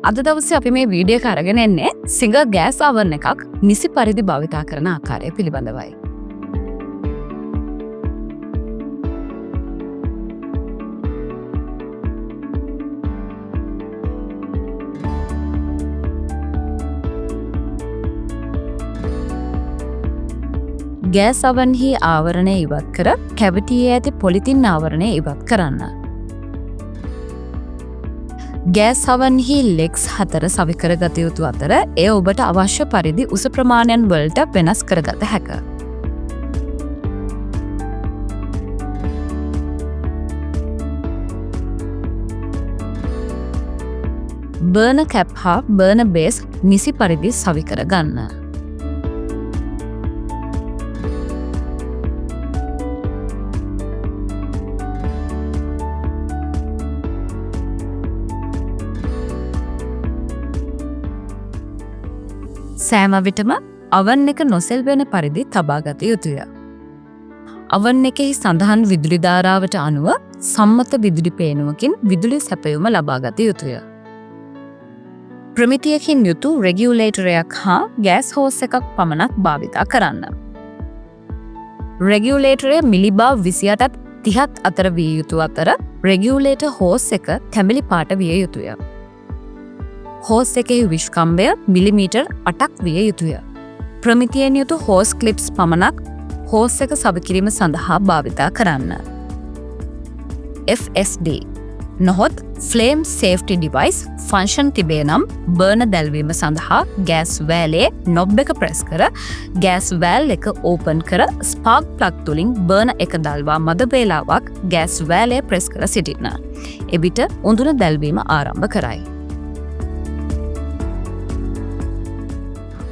අද දවසේ අපි මේ වීඩියෝ එක අරගෙන එන්නේ සිංගර් ගෑස් oven එකක් නිසි පරිදි භාවිතා කරන ආකාරය පිළිබඳවයි. ගෑස් ovenහි ආවරණය ඉවත් කර කැවිටියේ ඇති පොලිතින් ආවරණය ඉවත් කරන්න. ගෑස් ovenහි ලෙග්ස් 4 සවි කරගත යුතු අතර එය ඔබට අවශ්‍ය පරිදි උස ප්‍රමාණයන් වලට වෙනස් කරගත හැක. බර්නර් කැප් හා බර්නර් බේස් නිසි පරිදි සවි කරගන්න. සෑම විටම oven එක නොසෙල්වෙන පරිදි තබා ගත යුතුය. oven එකෙහි සඳහන් විදුලි ධාරාවට අනුව සම්මත විදුලි පේනුවකින් විදුලි සැපයුම ලබා ගත යුතුය. ප්‍රමිතියකින් යුතු රෙගියුලේටරයක් හා ගෑස් හෝස් එකක් පමණක් භාවිතා කරන්න. රෙගියුලේටරය මිලිබාර් 28ත් 30ත් අතර විය යුතු අතර රෙගියුලේටර් හෝස් එක තැඹිලි පාට විය යුතුය. හෝස් එකෙහි විෂ්කම්භය මිලිමීටර් 8ක් විය යුතුය. ප්‍රමිතියෙන් යුතු හෝස් ක්ලිප්ස් පමණක් හෝස් එක සවි කිරීම සඳහා භාවිතා කරන්න. FSD නොහොත් ෆ්ලේම් සේෆ්ටි ඩිවයිස් ෆන්ක්ෂන් තිබේ නම් බර්නර් දැල්වීම සඳහා ගෑස් වෑලේ නොබ් එක ප්‍රෙස් කර ගෑස් වෑල් එක ඕපන් කර ස්පාර්ක් ප්ලග් තුලින් බර්නර් එක දල්වා මද වේලාවක් ගෑස් වෑලේ ප්‍රෙස් කර සිටින්න. එවිට උඳුන දැල්වීම ආරම්භ කරයි.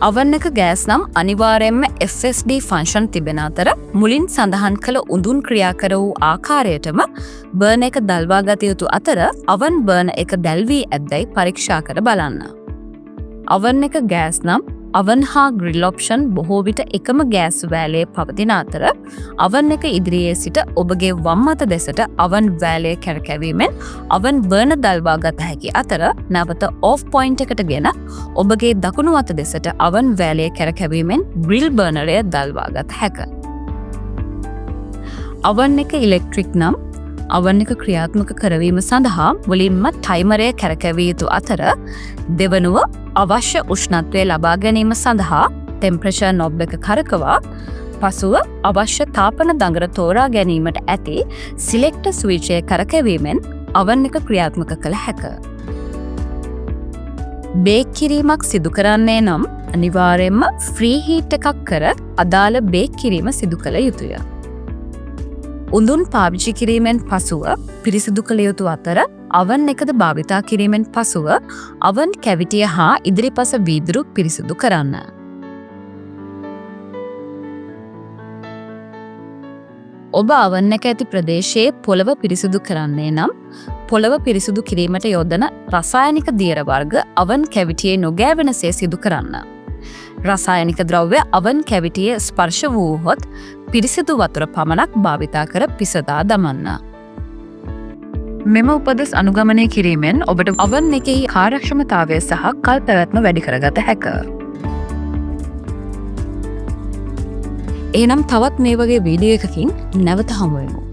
oven එක ගෑස් නම් අනිවාර්යයෙන්ම FSD ෆන්ක්ෂන් තිබෙන අතර මුලින් සඳහන් කළ උඳුන් ක්‍රියා කර වූ ආකාරයටම බර්නර් එක දල්වා ගත යුතු අතර oven බර්නර් එක දැල්වී ඇද්දැයි පරීක්ෂා කර බලන්න. oven එක ගෑස් නම් oven හා grill option බොහෝ විට එකම ගෑස් වෑලේ පවතින අතර oven එක ඉදිරියේ සිට ඔබගේ වම් අත දෙසට oven වෑලය කැරකැවීමෙන් oven බර්නර් දල්වා ගත හැකි අතර නැවත off point එකට ගෙන ඔබගේ දකුණු අත දෙසට oven වෑලය කැරකැවීමෙන් grill බර්නරය දල්වා ගත හැක. oven එක ඉලෙක්ට්‍රික් නම් oven එක ක්‍රියාත්මක කරවීම සඳහා මුලින්ම ටයිමරය කැරකැවිය යුතු අතර දෙවනුව අවශ්‍ය උෂ්ණත්වය ලබා ගැනීම සඳහා ටෙම්පරේචර් නොබ් එක කරකවා පසුව අවශ්‍ය තාපන දඟර තෝරා ගැනීමට ඇති සිලෙක්ටර් ස්විචය කරකැවීමෙන් oven එක ක්‍රියාත්මක කළ හැක. බේක් කිරීමක් සිදු කරන්නේ නම් අනිවාර්යයෙන්ම ෆ්‍රී හීට් එකක් කර අදාළ බේක් කිරීම සිදු කළ යුතුය. උඳුන් පාවිච්චි කිරීමෙන් පසුව පිරිසිදු කළ යුතු අතර oven එකද භාවිතා කිරීමෙන් පසුව oven කැවිටිය හා ඉදිරිපස වීදුරු පිරිසිදු කරන්න. ඔබ oven එක ඇති ප්‍රදේශයේ පොළව පිරිසිදු කරන්නේ නම් පොළව පිරිසිදු කිරීමට යොදන රසායනික දියර වර්ග oven කැවිටියේ නොගෑවෙනසේ සිදු කරන්න. රසායනික ද්‍රව්‍ය oven කැවිටියේ ස්පර්ශ වූහොත් පිරිසිදු වතුර පමණක් භාවිතා කර පිසදා දමන්න. මෙම උපදෙස් අනුගමනය කිරීමෙන් ඔබට oven එකෙහි කාර්යක්ෂමතාවය සහ කල් පැවැත්ම වැඩි කරගත හැක. එහෙනම් තවත් මේ වගේ වීඩියෝ එකකින් නැවත හමු වෙමු.